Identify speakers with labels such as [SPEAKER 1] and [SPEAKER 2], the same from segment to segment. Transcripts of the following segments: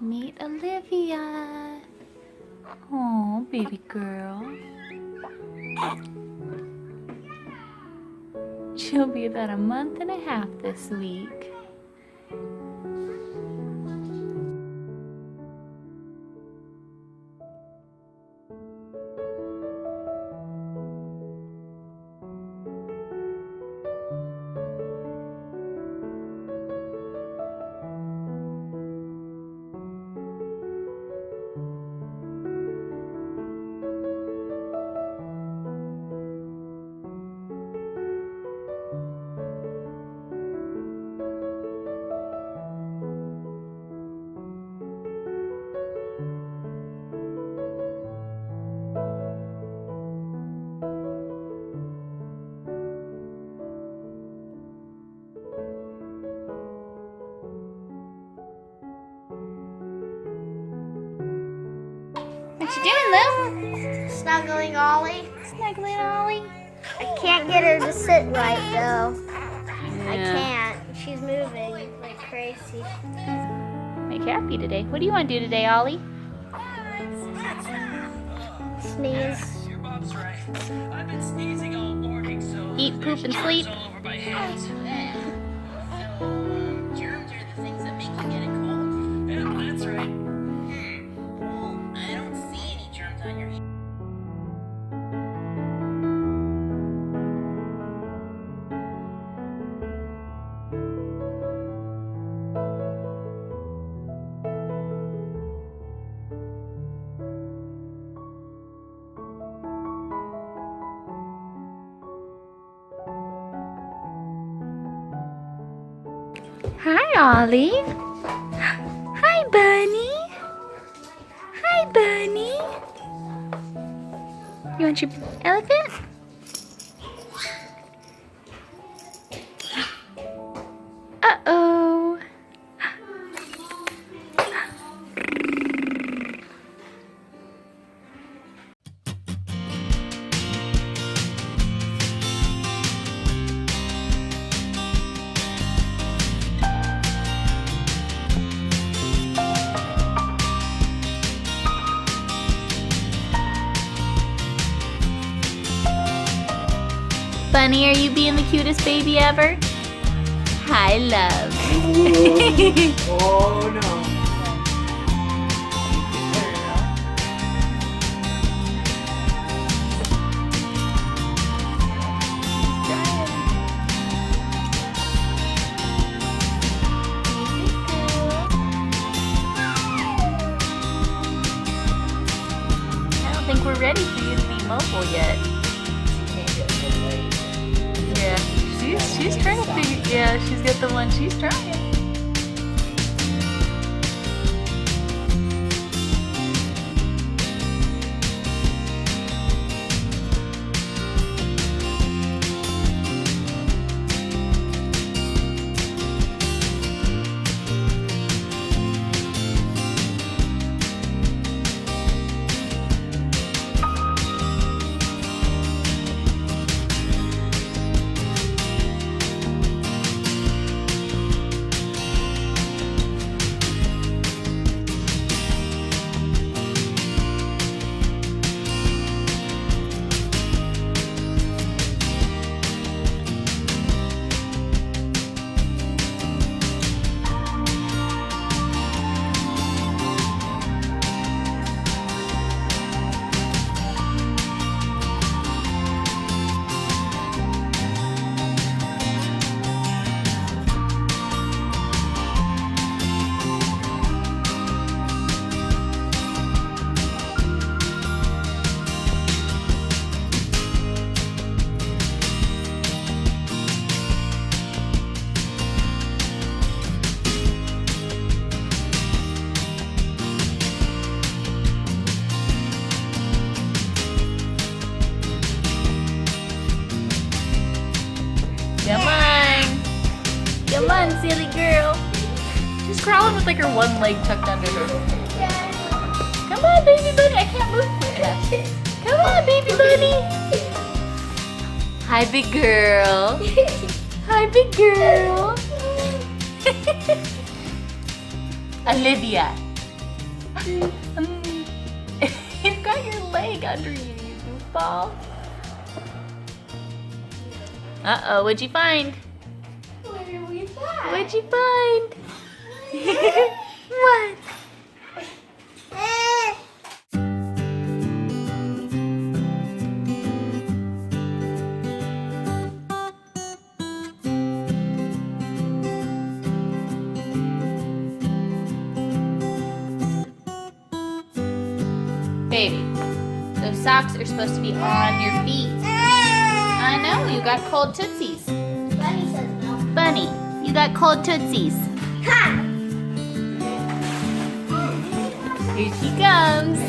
[SPEAKER 1] Meet Olivia. Oh, baby girl. She'll be about a month and a half this week. What you doing, Lou?
[SPEAKER 2] Snuggling Ollie.
[SPEAKER 1] Snuggling Ollie.
[SPEAKER 2] I can't get her to sit right though. I
[SPEAKER 1] Yeah.
[SPEAKER 2] can't. She's moving like crazy.
[SPEAKER 1] Make you happy today. What do you want to do today, Ollie?
[SPEAKER 2] Sneeze.
[SPEAKER 3] Your mom's right. I've been sneezing all morning, so
[SPEAKER 1] Eat, poop, and sleep.
[SPEAKER 3] all over my hands. Germs are the things that make you get a cold. Yeah, that's right. Well, I don't see any germs on your hands.
[SPEAKER 1] Hi, Ollie. Hi, Bunny. Hi, Bunny. You want your elephant? Uh-oh. Bunny, are you being the cutest baby ever? Hi, love.
[SPEAKER 4] Oh no.
[SPEAKER 1] I don't think we're ready for you to be mobile yet. Yeah, she's trying to figure. Yeah, she's got the one. She's trying. Come on. Come on, silly girl. She's crawling with like her one leg tucked under her. Come on, baby bunny. I can't move quick enough. Come on, baby bunny. Hi, big girl. Hi, big girl. Olivia. You've got your leg under you, you goofball. Uh-oh, what'd you find?
[SPEAKER 2] What did we find?
[SPEAKER 1] What'd you find? What? Baby, those socks are supposed to be on your feet. I know, you got cold tootsies.
[SPEAKER 2] Bunny says no.
[SPEAKER 1] Bunny, you got cold tootsies.
[SPEAKER 2] Ha!
[SPEAKER 1] Here she comes.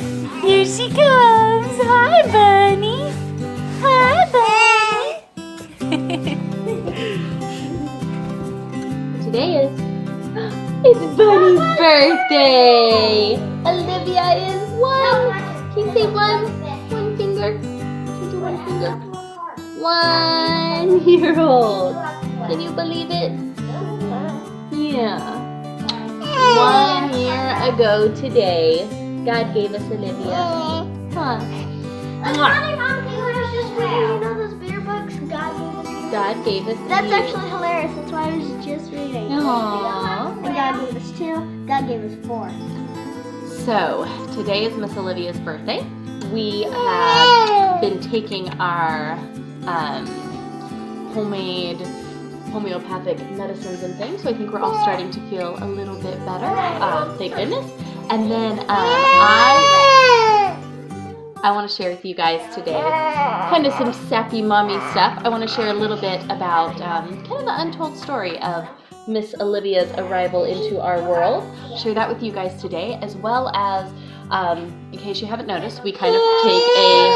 [SPEAKER 1] Here she comes. Hi, Bunny. Hi, Bunny. Today it's Bunny's birthday. Olivia is one. Can you say one? One finger. Can you do one finger? 1 year old. Can you believe it? Yeah. 1 year ago today, God gave us Olivia. Huh. Mwah.
[SPEAKER 2] You know those beer books
[SPEAKER 1] God gave us
[SPEAKER 2] That's
[SPEAKER 1] you.
[SPEAKER 2] actually hilarious. That's why I was just reading.
[SPEAKER 1] Aww.
[SPEAKER 2] And God gave us 2. God gave us 4.
[SPEAKER 1] So, today is Miss Olivia's birthday. We have been taking our homemade homeopathic medicines and things, so I think we're all starting to feel a little bit better. Thank goodness. And then I want to share with you guys today kind of some sappy mommy stuff. I want to share a little bit about kind of the untold story of Miss Olivia's arrival into our world. Share that with you guys today, as well as, in case you haven't noticed, we kind of take a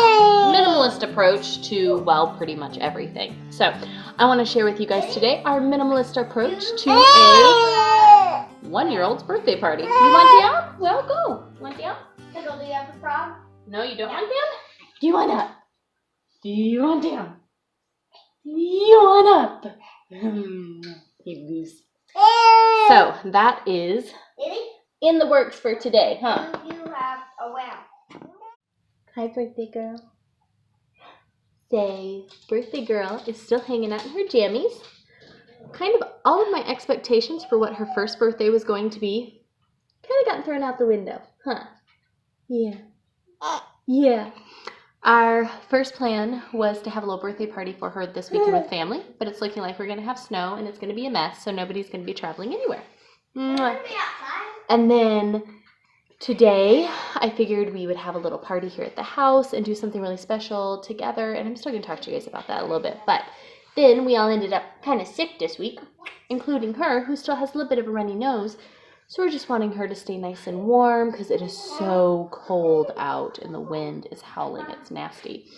[SPEAKER 1] minimalist approach to, well, pretty much everything. So I want to share with you guys today our minimalist approach to a 1-year-old's birthday party. You want down? Well, go. You want down?
[SPEAKER 2] Pickle, do you have a frog?
[SPEAKER 1] No, you don't want down? Do you want up? Do you want down? Do you want up? You goose. So that is in the works for today, huh?
[SPEAKER 2] You have a wow.
[SPEAKER 1] Hi, birthday girl. Say, birthday girl is still hanging out in her jammies. Kind of all of my expectations for what her first birthday was going to be kind of gotten thrown out the window, huh? Yeah. Yeah. Our first plan was to have a little birthday party for her this weekend with family, but it's looking like we're going to have snow and it's going to be a mess, so nobody's going to be traveling anywhere. Mwah. And then today, I figured we would have a little party here at the house and do something really special together, and I'm still going to talk to you guys about that a little bit, but then we all ended up kind of sick this week, including her, who still has a little bit of a runny nose. So we're just wanting her to stay nice and warm because it is so cold out and the wind is howling. It's nasty.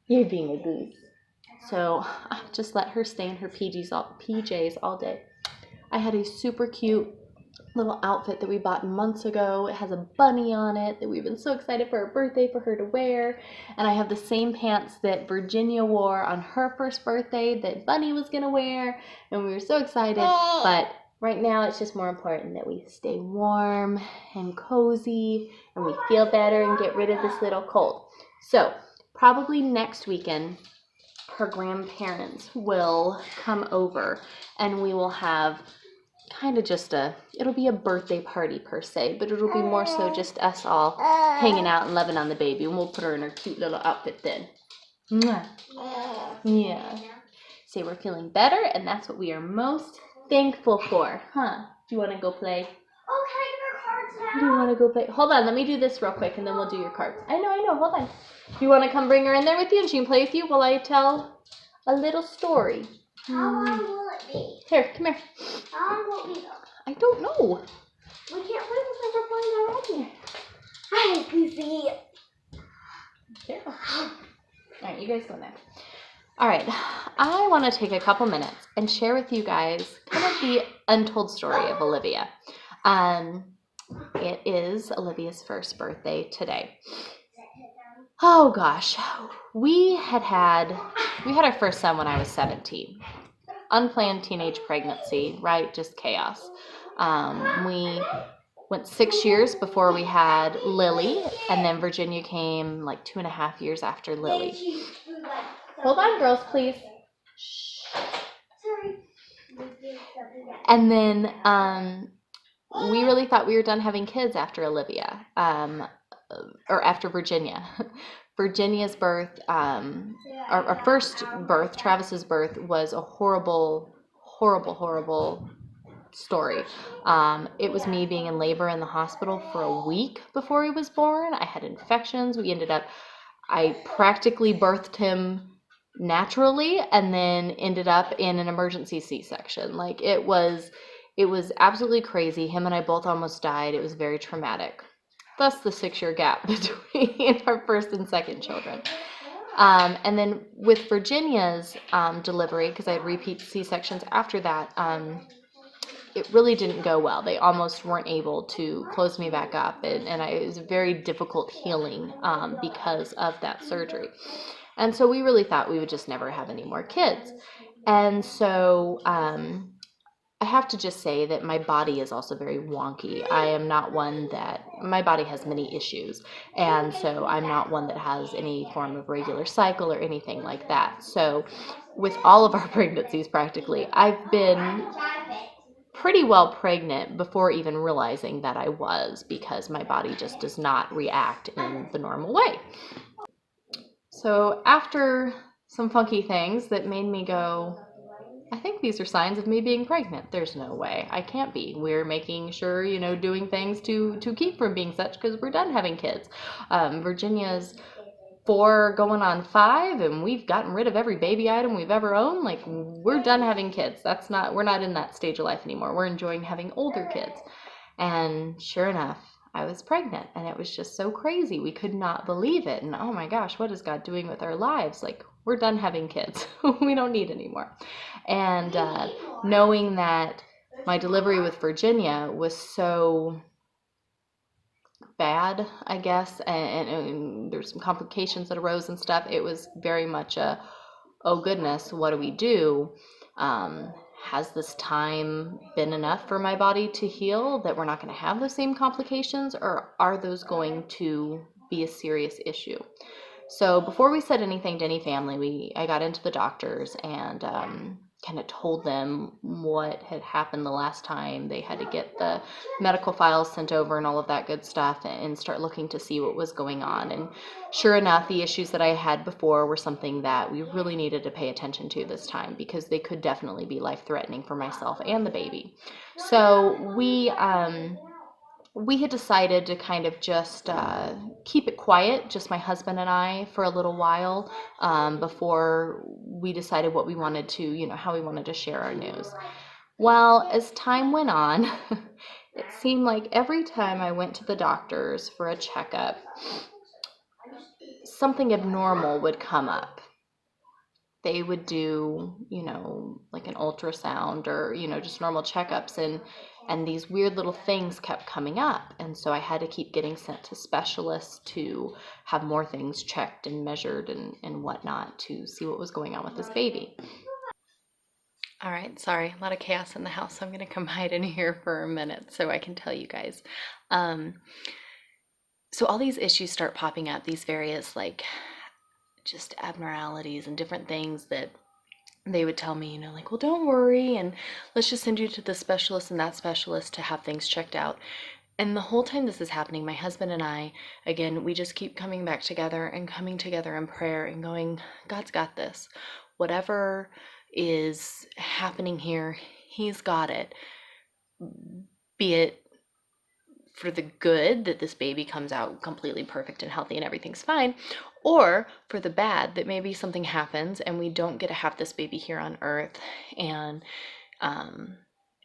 [SPEAKER 1] You're being a goose. So I just let her stay in her PJs all day. I had a super cute little outfit that we bought months ago. It has a bunny on it that we've been so excited for her birthday for her to wear. And I have the same pants that Virginia wore on her first birthday that Bunny was going to wear. And we were so excited, but right now, it's just more important that we stay warm and cozy and we feel better and get rid of this little cold. So, probably next weekend, her grandparents will come over and we will have kind of just it'll be a birthday party per se, but it'll be more so just us all hanging out and loving on the baby, and we'll put her in her cute little outfit then. Mwah. Yeah. Say we're feeling better, and that's what we are most thankful for, huh? Do you want to go play?
[SPEAKER 2] Oh, can I get our cards now?
[SPEAKER 1] Do you want to go play? Hold on, let me do this real quick and then we'll do your cards. I know, hold on. Do you want to come bring her in there with you and she can play with you while I tell a little story?
[SPEAKER 2] How long will it be?
[SPEAKER 1] Here, come here.
[SPEAKER 2] How long will it be though?
[SPEAKER 1] I don't know.
[SPEAKER 2] We can't wait until we're playing already. Hi, Goofy.
[SPEAKER 1] Here. Alright, you guys go in there. Alright, I want to take a couple minutes and share with you guys kind of the untold story of Olivia. It is Olivia's first birthday today. Oh gosh, we had our first son when I was 17. Unplanned teenage pregnancy, right? Just chaos. We went 6 years before we had Lily, and then Virginia came like 2.5 years after Lily. Hold on, girls, please.
[SPEAKER 2] Sorry.
[SPEAKER 1] And then we really thought we were done having kids after Olivia, or after Virginia. Virginia's birth, our first birth, Travis's birth, was a horrible story. It was me being in labor in the hospital for a week before he was born. I had infections. I practically birthed him naturally and then ended up in an emergency C-section. Like, it was absolutely crazy. Him and I both almost died. It was very traumatic. Thus the 6-year gap between our first and second children. And then with Virginia's delivery, because I had repeat C-sections after that, it really didn't go well. They almost weren't able to close me back up, and it was a very difficult healing because of that surgery. And so we really thought we would just never have any more kids. And so I have to just say that my body is also very wonky. I am not one that, my body has many issues, and so I'm not one that has any form of regular cycle or anything like that. So with all of our pregnancies practically, I've been pretty well pregnant before even realizing that I was, because my body just does not react in the normal way. So after some funky things that made me go, I think these are signs of me being pregnant. There's no way. I can't be. We're making sure, doing things to keep from being such, because we're done having kids. Virginia's 4 going on 5, and we've gotten rid of every baby item we've ever owned. Like, we're done having kids. We're not in that stage of life anymore. We're enjoying having older kids. And sure enough, I was pregnant, and it was just so crazy. We could not believe it. And oh my gosh, what is God doing with our lives? Like, we're done having kids. We don't need any more. And knowing that my delivery with Virginia was so bad, I guess, and there's some complications that arose and stuff, it was very much a, oh goodness, what do we do? Has this time been enough for my body to heal, that we're not going to have the same complications, or are those going to be a serious issue? So before we said anything to any family, I got into the doctors and kind of told them what had happened the last time. They had to get the medical files sent over and all of that good stuff, and start looking to see what was going on. And sure enough, the issues that I had before were something that we really needed to pay attention to this time, because they could definitely be life-threatening for myself and the baby. So we had decided to kind of just keep it quiet, just my husband and I, for a little while, before we decided what we wanted to, how we wanted to share our news. Well, as time went on, it seemed like every time I went to the doctors for a checkup, something abnormal would come up. They would do, like an ultrasound or, just normal checkups, and these weird little things kept coming up. And so I had to keep getting sent to specialists to have more things checked and measured and whatnot, to see what was going on with this baby. All right, sorry, a lot of chaos in the house, so I'm going to come hide in here for a minute so I can tell you guys. So all these issues start popping up, these various, like, just abnormalities and different things that they would tell me, like, well, don't worry, and let's just send you to the specialist and that specialist to have things checked out. And the whole time this is happening, my husband and I, again, we just keep coming back together and coming together in prayer and going, God's got this. Whatever is happening here, He's got it. Be it for the good, that this baby comes out completely perfect and healthy and everything's fine, or for the bad, that maybe something happens and we don't get to have this baby here on earth, and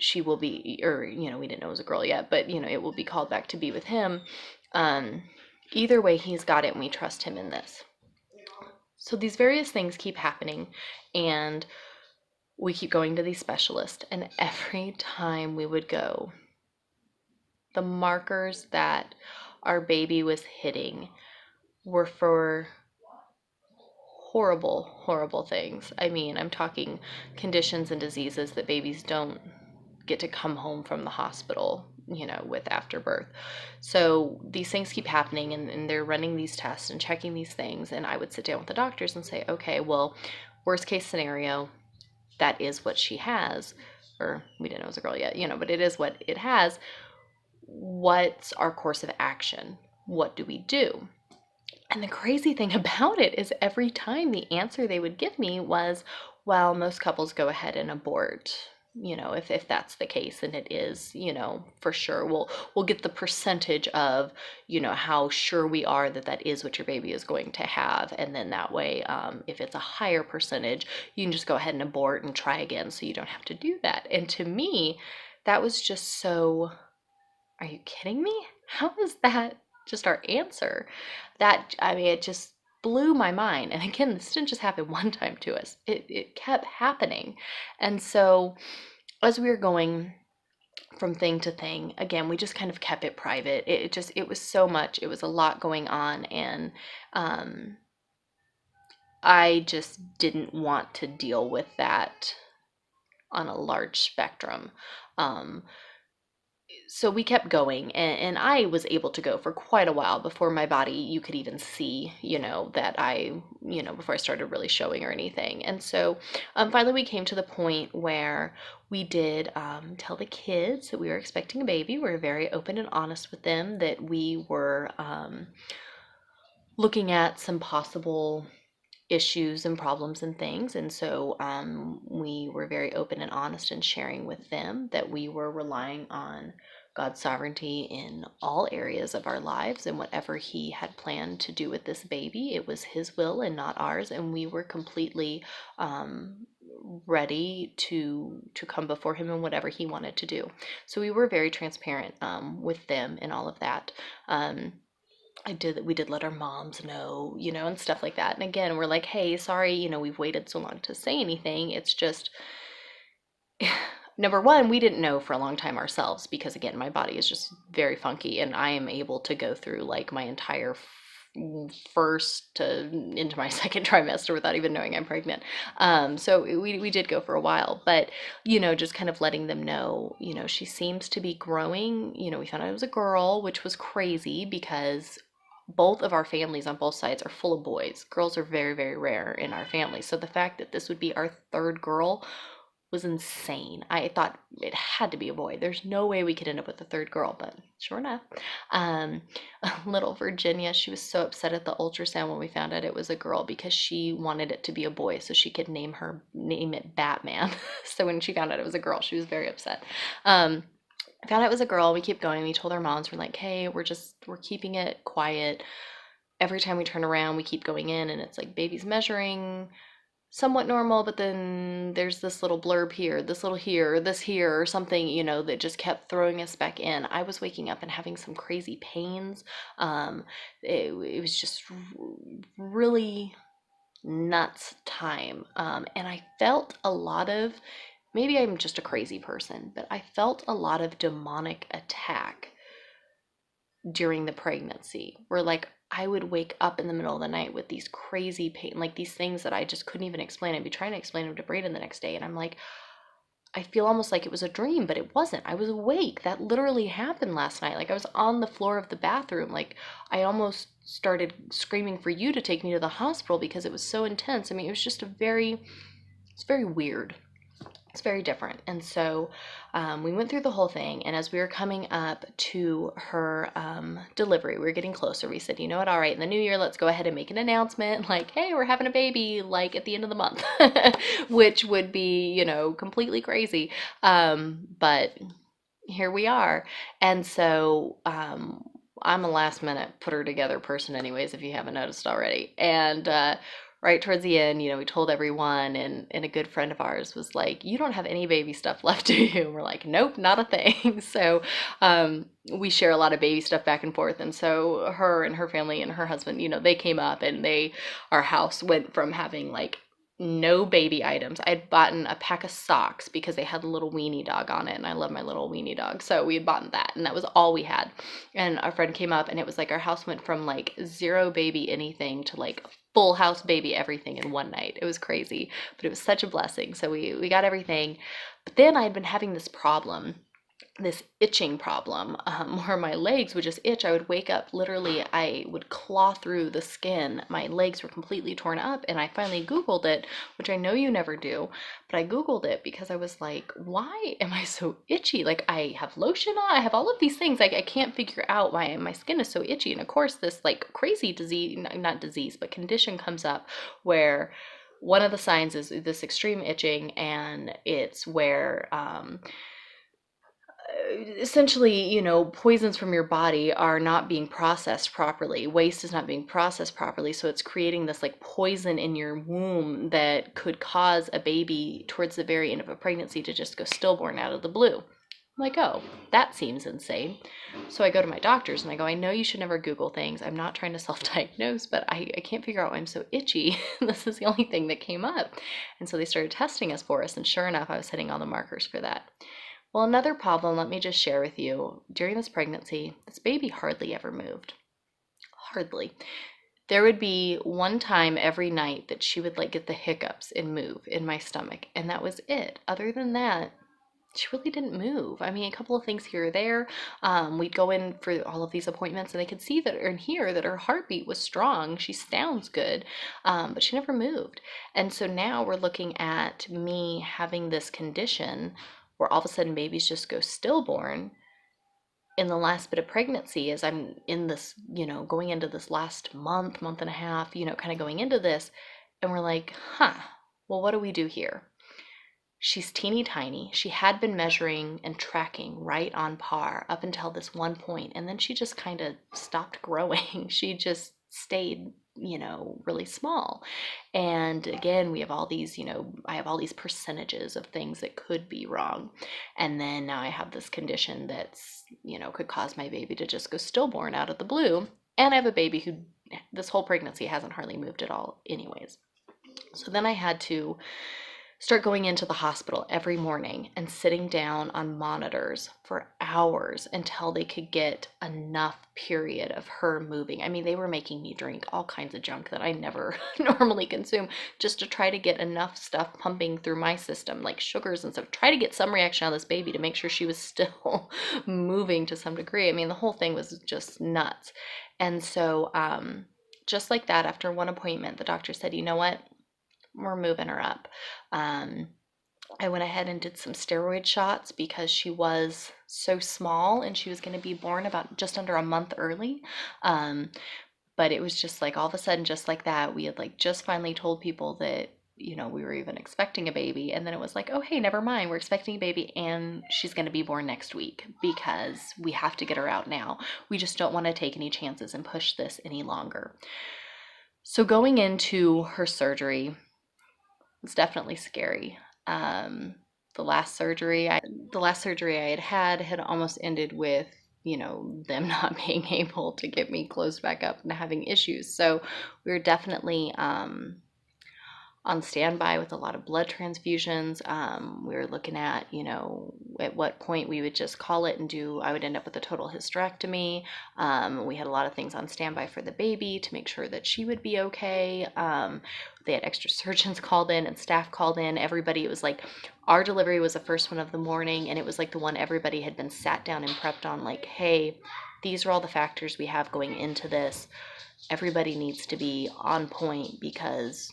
[SPEAKER 1] she will be, or we didn't know it was a girl yet, but it will be called back to be with Him. Either way, He's got it, and we trust Him in this. So these various things keep happening, and we keep going to these specialists, and every time we would go, the markers that our baby was hitting were for horrible, horrible things. I mean, I'm talking conditions and diseases that babies don't get to come home from the hospital with afterbirth. So these things keep happening, and they're running these tests and checking these things. And I would sit down with the doctors and say, okay, well, worst case scenario, that is what she has. Or we didn't know it was a girl yet, but it is what it has. What's our course of action? What do we do? And the crazy thing about it is every time the answer they would give me was, well, most couples go ahead and abort. If that's the case, and it is, for sure, we'll get the percentage of, how sure we are that that is what your baby is going to have. And then that way, if it's a higher percentage, you can just go ahead and abort and try again, so you don't have to do that. And to me, that was just so, are you kidding me? How is that just our answer? It just blew my mind. And again, this didn't just happen one time to us. It kept happening. And so as we were going from thing to thing, again, we just kind of kept it private. It was so much. It was a lot going on. And I just didn't want to deal with that on a large spectrum. So we kept going, and I was able to go for quite a while before my body, you could even see, that before I started really showing or anything. And so finally we came to the point where we did tell the kids that we were expecting a baby. We were very open and honest with them that we were looking at some possible issues and problems and things. And so we were very open and honest in sharing with them that we were relying on God's sovereignty in all areas of our lives, and whatever he had planned to do with this baby, it was his will and not ours. And we were completely ready to come before him in whatever he wanted to do. So we were very transparent with them and all of that. We did let our moms know, and stuff like that. And again, we're like, hey, sorry, we've waited so long to say anything. It's just, number one, we didn't know for a long time ourselves, because again, my body is just very funky, and I am able to go through like my entire first to into my second trimester without even knowing I'm pregnant. So we did go for a while, but just kind of letting them know, she seems to be growing. We found out it was a girl, which was crazy because both of our families on both sides are full of boys. Girls are very, very rare in our family. So the fact that this would be our third girl was insane. I thought it had to be a boy. There's no way we could end up with a third girl, but sure enough. Little Virginia, she was so upset at the ultrasound when we found out it was a girl, because she wanted it to be a boy so she could name it Batman. So when she found out it was a girl, she was very upset. I found out it was a girl. We keep going. We told our moms, we're like, hey, we're keeping it quiet. Every time we turn around, we keep going in, and it's like baby's measuring somewhat normal, but then there's this little blurb here, this little here, this here, or something, that just kept throwing us back in. I was waking up and having some crazy pains. It was just really nuts time. And I felt a lot of, maybe I'm just a crazy person, but I felt a lot of demonic attack during the pregnancy, where like I would wake up in the middle of the night with these crazy pain, like these things that I just couldn't even explain. I'd be trying to explain them to Brayden the next day, and I'm like, I feel almost like it was a dream, but it wasn't. I was awake. That literally happened last night. Like I was on the floor of the bathroom. Like I almost started screaming for you to take me to the hospital because it was so intense. I mean, it was just it's very weird. It's very different. And so we went through the whole thing, and as we were coming up to her delivery, we were getting closer. We said, you know what, all right, in the new year, let's go ahead and make an announcement like, hey, we're having a baby, like at the end of the month, which would be, completely crazy. But here we are. And so I'm a last minute put her together person anyways, if you haven't noticed already. And right towards the end, we told everyone, and a good friend of ours was like, you don't have any baby stuff left, do you? And we're like, nope, not a thing. So we share a lot of baby stuff back and forth. And so her and her family and her husband, they came up, and our house went from having like no baby items. I'd bought a pack of socks because they had a little weenie dog on it, and I love my little weenie dog. So we had bought that, and that was all we had. And our friend came up, and it was like our house went from like zero baby anything to like full house baby everything in one night. It was crazy, but it was such a blessing. So we got everything. But then I had been having this problem this itching problem, where my legs would just itch. I would wake up, literally, I would claw through the skin. My legs were completely torn up, and I finally Googled it, which I know you never do, but I Googled it because I was like, why am I so itchy? Like, I have lotion on, I have all of these things. I can't figure out why my skin is so itchy. And of course, this like crazy disease, not disease, but condition comes up where one of the signs is this extreme itching, and it's where essentially, poisons from your body are not being processed properly. Waste is not being processed properly. So it's creating this like poison in your womb that could cause a baby towards the very end of a pregnancy to just go stillborn out of the blue. I'm like, oh, that seems insane. So I go to my doctors and I go, I know you should never Google things. I'm not trying to self-diagnose, but I can't figure out why I'm so itchy. This is the only thing that came up. And so they started testing us for us. And sure enough, I was hitting all the markers for that. Well, another problem, let me just share with you, during this pregnancy, this baby hardly ever moved. Hardly. There would be one time every night that she would like get the hiccups and move in my stomach, and that was it. Other than that, she really didn't move. I mean, a couple of things here or there. We'd go in for all of these appointments, and they could see that and hear that her heartbeat was strong. She sounds good, but she never moved. And so now we're looking at me having this condition where all of a sudden babies just go stillborn in the last bit of pregnancy, as I'm in this, going into this last month and a half, kind of going into this. And we're like, well, what do we do here? She's teeny tiny. She had been measuring and tracking right on par up until this one point, and then she just kind of stopped growing. She just stayed, really small. And again, we have all these, I have all these percentages of things that could be wrong. And then now I have this condition that's, could cause my baby to just go stillborn out of the blue. And I have a baby who this whole pregnancy hasn't hardly moved at all anyways. So then I had to start going into the hospital every morning and sitting down on monitors for hours until they could get enough period of her moving. I mean, they were making me drink all kinds of junk that I never normally consume just to try to get enough stuff pumping through my system, like sugars and stuff, try to get some reaction on this baby to make sure she was still moving to some degree. I mean, the whole thing was just nuts. And so just like that, after one appointment, the doctor said, you know what? We're moving her up. I went ahead and did some steroid shots because she was so small and she was going to be born about just under a month early. But it was just like all of a sudden, just like that, we had like just finally told people that, we were even expecting a baby. And then it was like, oh, hey, never mind. We're expecting a baby and she's going to be born next week because we have to get her out now. We just don't want to take any chances and push this any longer. So going into her surgery, it's definitely scary. The last surgery I had almost ended with, them not being able to get me closed back up and having issues. So we were definitely on standby with a lot of blood transfusions. We were looking at, at what point we would just call it and I would end up with a total hysterectomy. We had a lot of things on standby for the baby to make sure that she would be okay. They had extra surgeons called in and staff called in. Everybody, it was like our delivery was the first one of the morning, and it was like the one everybody had been sat down and prepped on, like, hey, these are all the factors we have going into this. Everybody needs to be on point because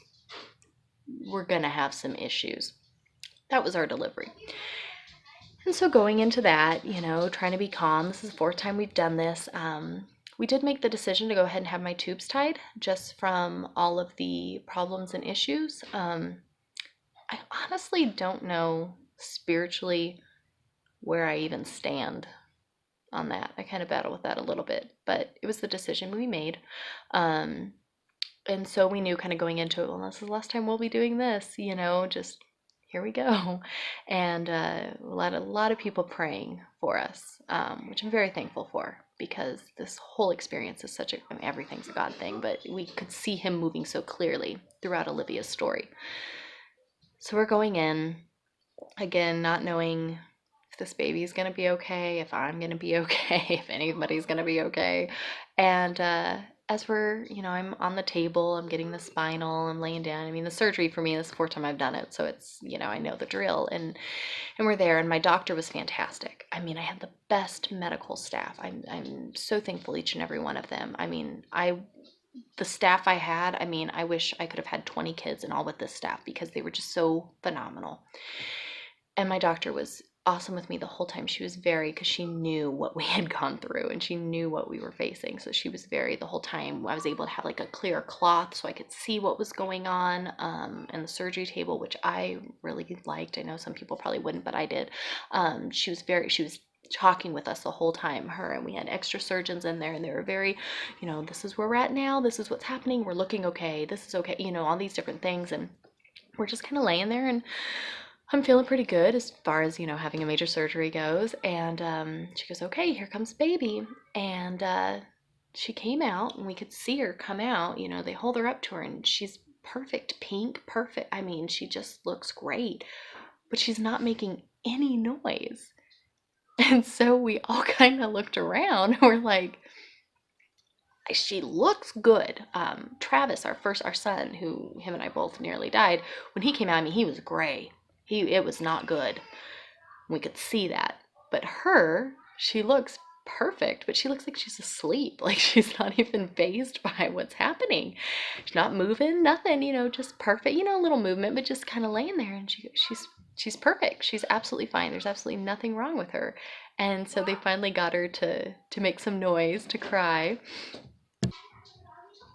[SPEAKER 1] we're going to have some issues. That was our delivery. And so going into that, trying to be calm. This is the fourth time we've done this. We did make the decision to go ahead and have my tubes tied just from all of the problems and issues. I honestly don't know spiritually where I even stand on that. I kind of battle with that a little bit, but it was the decision we made. And so we knew kind of going into it, well, this is the last time we'll be doing this, just here we go. And a lot of people praying for us, which I'm very thankful for, because this whole experience is everything's a God thing, but we could see him moving so clearly throughout Olivia's story. So we're going in, again, not knowing if this baby is going to be okay, if I'm going to be okay, if anybody's going to be okay. And as we're, I'm on the table, I'm getting the spinal, I'm laying down. I mean, the surgery for me, this is the fourth time I've done it, so it's, I know the drill. And we're there, and my doctor was fantastic. I mean, I had the best medical staff. I'm so thankful each and every one of them. I mean, the staff I had, I mean, I wish I could have had 20 kids and all with this staff because they were just so phenomenal. And my doctor was awesome with me the whole time. She was because she knew what we had gone through and she knew what we were facing. So she was the whole time I was able to have like a clear cloth so I could see what was going on, and the surgery table, which I really liked. I know some people probably wouldn't, but I did. She was talking with us the whole time, her, and we had extra surgeons in there, and they were very, this is where we're at now, this is what's happening, we're looking okay, this is okay, all these different things. And we're just kind of laying there, and I'm feeling pretty good as far as, having a major surgery goes. And she goes, okay, here comes baby. And she came out, and we could see her come out. They hold her up to her, and she's perfect, pink, perfect. I mean, she just looks great, but she's not making any noise. And so we all kind of looked around, and we're like, she looks good. Travis, our son, him and I both nearly died, when he came out, I mean, he was gray. It was not good. We could see that. But she looks perfect, but she looks like she's asleep. Like she's not even fazed by what's happening. She's not moving, nothing, just perfect, a little movement, but just kind of laying there. And she's perfect. She's absolutely fine. There's absolutely nothing wrong with her. And so they finally got her to make some noise, to cry.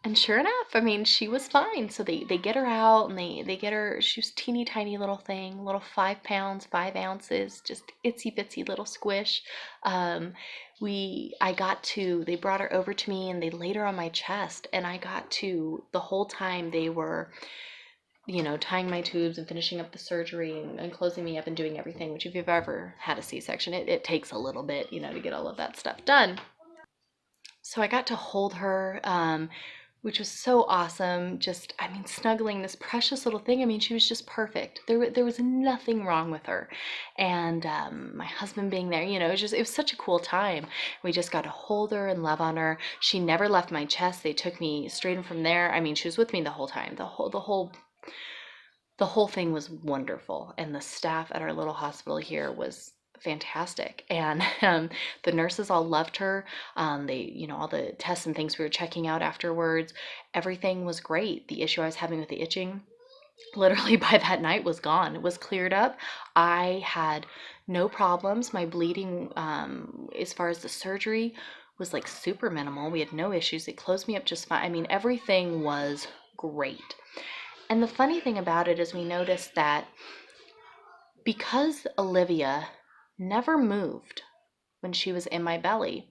[SPEAKER 1] And sure enough, I mean, she was fine. So they get her out, and they get her, she was teeny tiny little thing, little 5 pounds, 5 ounces, just itsy bitsy little squish. They brought her over to me, and they laid her on my chest, and the whole time they were, tying my tubes and finishing up the surgery and closing me up and doing everything, which if you've ever had a C-section, it takes a little bit, to get all of that stuff done. So I got to hold her, which was so awesome. Just, I mean, snuggling this precious little thing. I mean, she was just perfect. There was nothing wrong with her. And my husband being there, it was such a cool time. We just got to hold her and love on her. She never left my chest. They took me straight in from there. I mean, she was with me the whole time. The whole thing was wonderful. And the staff at our little hospital here was fantastic. And the nurses all loved her. They, all the tests and things we were checking out afterwards, everything was great. The issue I was having with the itching, literally by that night, was gone. It was cleared up. I had no problems. My bleeding, as far as the surgery, was like super minimal. We had no issues. They closed me up just fine. I mean, everything was great. And the funny thing about it is we noticed that because Olivia never moved when she was in my belly,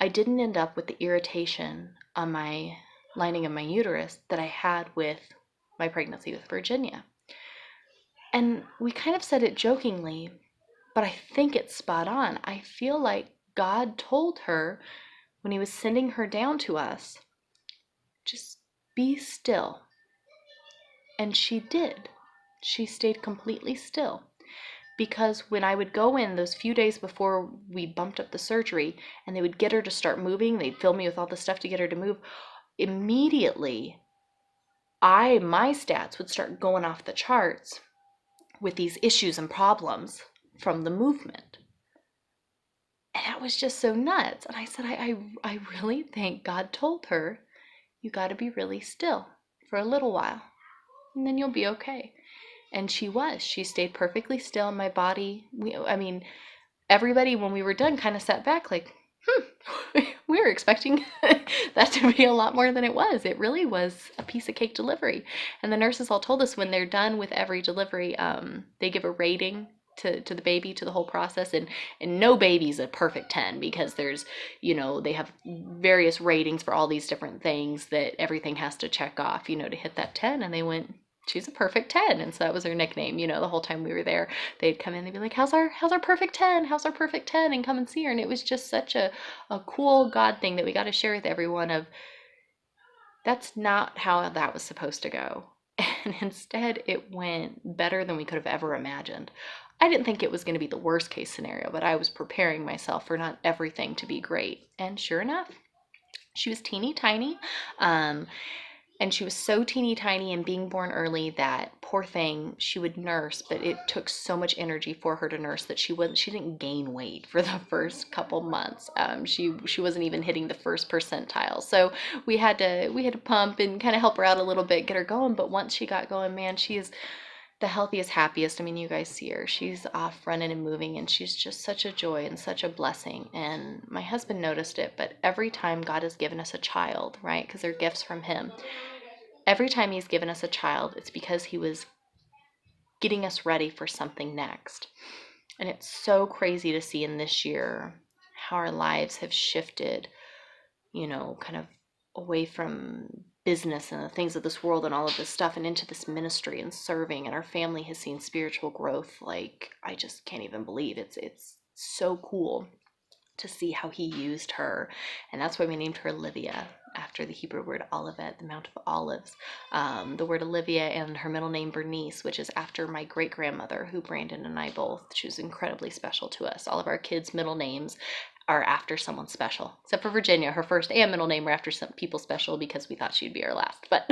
[SPEAKER 1] I didn't end up with the irritation on my lining of my uterus that I had with my pregnancy with Virginia. And we kind of said it jokingly, but I think it's spot on. I feel like God told her when he was sending her down to us, just be still. And she did. She stayed completely still. Because when I would go in those few days before we bumped up the surgery, and they would get her to start moving, they'd fill me with all the stuff to get her to move, immediately my stats would start going off the charts with these issues and problems from the movement. And that was just so nuts. And I said, I really think God told her, you got to be really still for a little while, and then you'll be okay. And she stayed perfectly still in my body. Everybody, when we were done, kind of sat back like, we were expecting that to be a lot more than it was. It really was a piece of cake delivery. And the nurses all told us when they're done with every delivery, they give a rating to the baby, to the whole process. And no baby's a perfect 10 because there's, they have various ratings for all these different things that everything has to check off, to hit that 10. And they went, she's a perfect 10. And so that was her nickname, the whole time we were there. They'd come in, they'd be like, how's our perfect 10? How's our perfect 10? And come and see her. And it was just such a cool God thing that we got to share with everyone of, that's not how that was supposed to go. And instead it went better than we could have ever imagined. I didn't think it was going to be the worst case scenario, but I was preparing myself for not everything to be great. And sure enough, She was teeny tiny. And she was so teeny tiny and being born early that, poor thing, she would nurse, but it took so much energy for her to nurse that she didn't gain weight for the first couple months. She wasn't even hitting the first percentile. So we had to pump and kind of help her out a little bit, get her going. But once she got going, man, she is the healthiest, happiest. I mean, you guys see her. She's off running and moving, and she's just such a joy and such a blessing. And my husband noticed it, but every time God has given us a child, right, because they're gifts from him, every time he's given us a child, it's because he was getting us ready for something next. And it's so crazy to see in this year how our lives have shifted, kind of away from business and the things of this world and all of this stuff and into this ministry and serving. And our family has seen spiritual growth like I just can't even believe. It's so cool to see how he used her. And that's why we named her Olivia, after the Hebrew word Olivet, the Mount of Olives. The word Olivia and her middle name Bernice, which is after my great-grandmother, who Brandon and I both, she was incredibly special to us. All of our kids' middle names are after someone special, except for Virginia. Her first and middle name were after some people special because we thought she'd be our last. But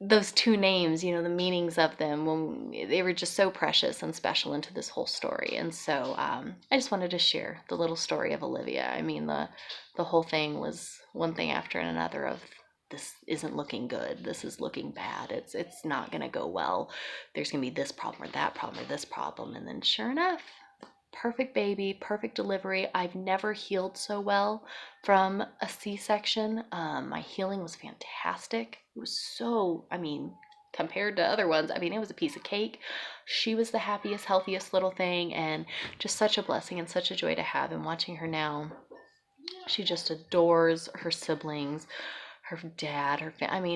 [SPEAKER 1] those two names, the meanings of them, when they were just so precious and special into this whole story. And so I just wanted to share the little story of Olivia. I mean, the whole thing was one thing after another of, this isn't looking good, this is looking bad, it's not going to go well, there's going to be this problem or that problem or this problem. And then sure enough, perfect baby, perfect delivery. I've never healed so well from a C-section. My healing was fantastic. It was so, compared to other ones, it was a piece of cake. She was the happiest, healthiest little thing, and just such a blessing and such a joy to have. And watching her now, she just adores her siblings, her dad,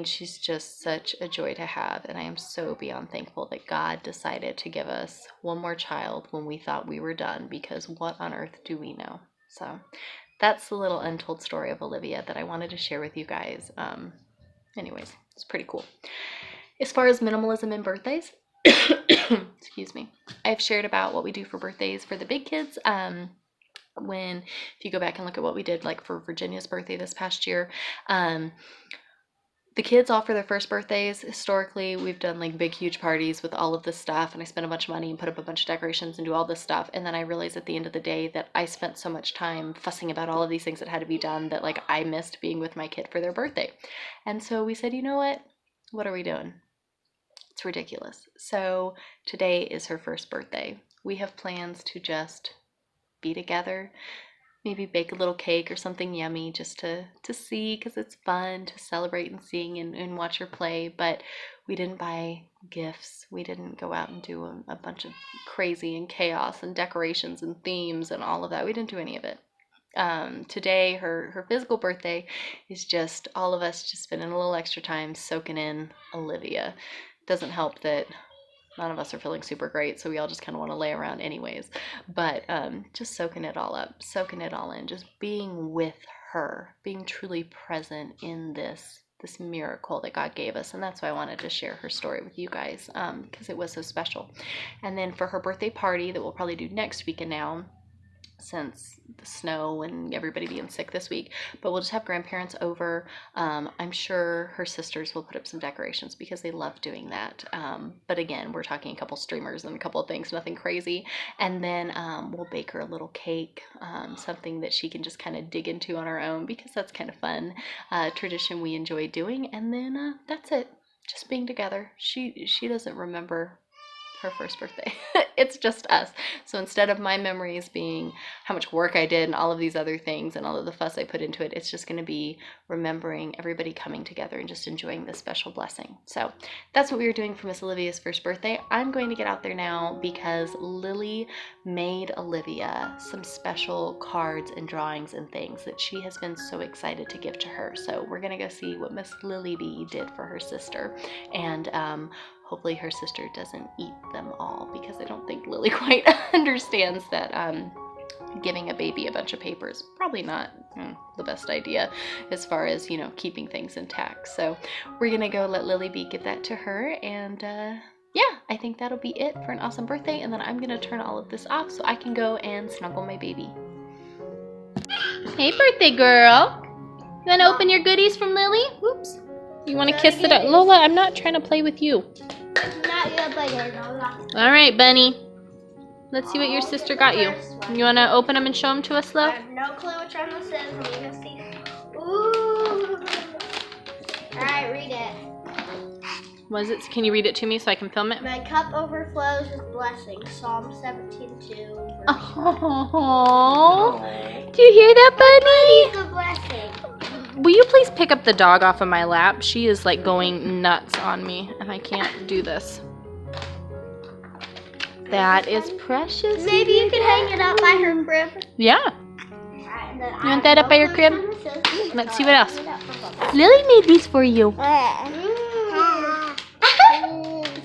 [SPEAKER 1] she's just such a joy to have. And I am so beyond thankful that God decided to give us one more child when we thought we were done, because what on earth do we know? So that's the little untold story of Olivia that I wanted to share with you guys. Anyways, it's pretty cool. As far as minimalism and birthdays, excuse me, I've shared about what we do for birthdays for the big kids. If you go back and look at what we did, like for Virginia's birthday this past year, the kids all for their first birthdays, historically, we've done like big, huge parties with all of this stuff, and I spent a bunch of money and put up a bunch of decorations and do all this stuff. And then I realized at the end of the day that I spent so much time fussing about all of these things that had to be done that like I missed being with my kid for their birthday. And so we said, you know what are we doing? It's ridiculous. So today is her first birthday. We have plans to just be together, maybe bake a little cake or something yummy just to see, because it's fun to celebrate and sing and watch her play. But we didn't buy gifts. We didn't go out and do a bunch of crazy and chaos and decorations and themes and all of that. We didn't do any of it. Today, her physical birthday is just all of us just spending a little extra time soaking in Olivia. Doesn't help that none of us are feeling super great, so we all just kind of want to lay around anyways. But just soaking it all up, soaking it all in, just being with her, being truly present in this miracle that God gave us. And that's why I wanted to share her story with you guys, because it was so special. And then for her birthday party that we'll probably do next weekend now, since the snow and everybody being sick this week, but we'll just have grandparents over. I'm sure her sisters will put up some decorations because they love doing that. But again, we're talking a couple streamers and a couple of things, nothing crazy. And then we'll bake her a little cake, something that she can just kind of dig into on her own, because that's kind of fun, tradition we enjoy doing. And then that's it, just being together. She doesn't remember her first birthday. It's just us. So instead of my memories being how much work I did and all of these other things and all of the fuss I put into it, it's just going to be remembering everybody coming together and just enjoying this special blessing. So that's what we were doing for Miss Olivia's first birthday. I'm going to get out there now because Lily made Olivia some special cards and drawings and things that she has been so excited to give to her. So we're going to go see what Miss Lily B did for her sister. And hopefully her sister doesn't eat them all, because I don't think Lily quite understands that giving a baby a bunch of papers probably not the best idea as far as, keeping things intact. So we're gonna go let Lily B give that to her, and yeah, I think that'll be it for an awesome birthday. And then I'm gonna turn all of this off so I can go and snuggle my baby. Hey, birthday girl. You want to open your goodies from Lily? Whoops. You want to kiss it up? Lola, I'm not trying to play with you.
[SPEAKER 2] Not your buddy, Lola.
[SPEAKER 1] All right, Bunny. Let's see what your sister got you. You want to open them and show them to us,
[SPEAKER 2] I
[SPEAKER 1] love?
[SPEAKER 2] have no clue which one this is. I'm gonna see. Ooh. Alright, read it.
[SPEAKER 1] Was it? Can you read it to me so I can film it?
[SPEAKER 2] My cup overflows with blessings. Psalm 17:2.
[SPEAKER 1] Oh, do you hear that, Bunny?
[SPEAKER 2] It's a blessing.
[SPEAKER 1] Will you please pick up the dog off of my lap? She is like going nuts on me, and I can't do this. That is precious.
[SPEAKER 2] Maybe you could hang it up by her crib.
[SPEAKER 1] Yeah.
[SPEAKER 2] You
[SPEAKER 1] want that up by your crib? Let's see what else. Lily made these for you.
[SPEAKER 2] That's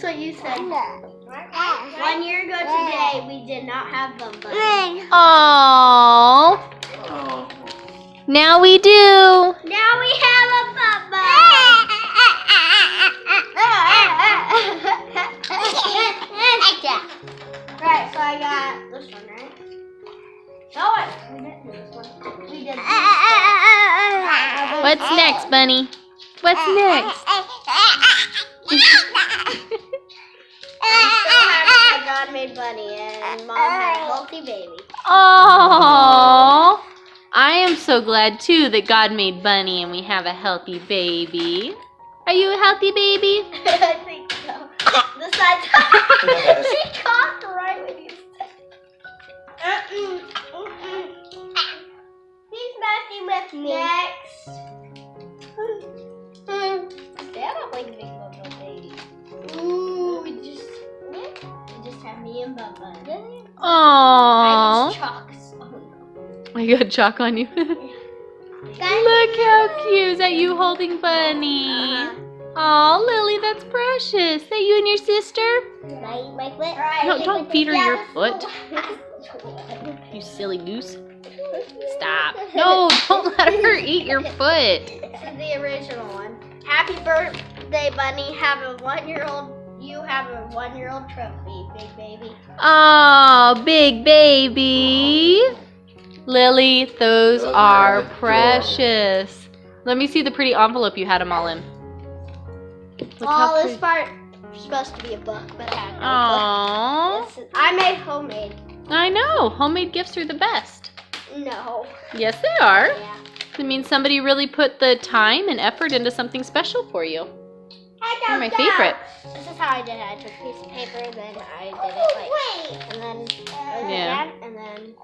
[SPEAKER 2] what you said. 1 year ago today, we did not have them.
[SPEAKER 1] Aww. Now we do.
[SPEAKER 2] Now we have a bubba. Right, so I got this one, right? No, we didn't do this one. We did this one.
[SPEAKER 1] What's next, Bunny? What's next?
[SPEAKER 2] I'm so happy that God made Bunny and Mom had a healthy baby.
[SPEAKER 1] Aww. I am so glad too that God made Bunny and we have a healthy baby. Are you a healthy baby?
[SPEAKER 2] I think so. The side. She coughed right when you said. He's messing with me. Next. They don't like big Bubba baby. Ooh, we just have me and Bubba. I
[SPEAKER 1] Aww.
[SPEAKER 2] just chalks.
[SPEAKER 1] I got chalk on you. Look how cute. Is that you holding Bunny? Aw, Lily, that's precious. Is that you and your sister?
[SPEAKER 2] My foot.
[SPEAKER 1] No, don't feed her your foot. You silly goose. Stop. No, don't let her eat your foot.
[SPEAKER 2] This is the original one. Happy birthday, Bunny. Have a 1-year-old. You have a 1-year-old trophy, big baby.
[SPEAKER 1] Oh, big baby. Lily, those are precious. Let me see the pretty envelope you had them all in. Look how
[SPEAKER 2] This
[SPEAKER 1] pretty.
[SPEAKER 2] part is supposed to be a book, but I have no
[SPEAKER 1] Aww.
[SPEAKER 2] book. I made homemade.
[SPEAKER 1] I know. Homemade gifts are the best.
[SPEAKER 2] No.
[SPEAKER 1] Yes, they are.
[SPEAKER 2] Yeah.
[SPEAKER 1] It means somebody really put the time and effort into something special for you. They're my favorite.
[SPEAKER 2] This is how I did it. I took a piece of paper, then I did it like, and then
[SPEAKER 1] Yeah.
[SPEAKER 2] and then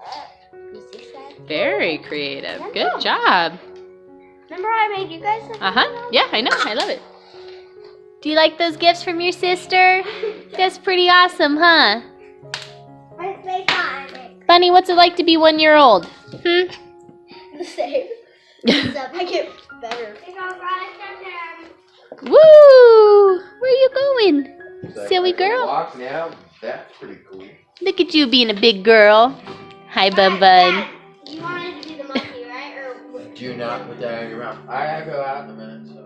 [SPEAKER 2] zigzag.
[SPEAKER 1] Very creative. Good job.
[SPEAKER 2] Remember I made you guys something?
[SPEAKER 1] Yeah, I know. I love it. Do you like those gifts from your sister? That's pretty awesome, huh? Bunny, what's it like to be 1 year old?
[SPEAKER 2] The same. Except I get better.
[SPEAKER 1] Woo! Where are you going? Silly girl.
[SPEAKER 4] Walk now. That's pretty cool.
[SPEAKER 1] Look at you being a big girl. Hi, Bun Bun.
[SPEAKER 2] You wanted to do the monkey, right? Or
[SPEAKER 4] Do not put that in your mouth. I gotta go out in a minute. So.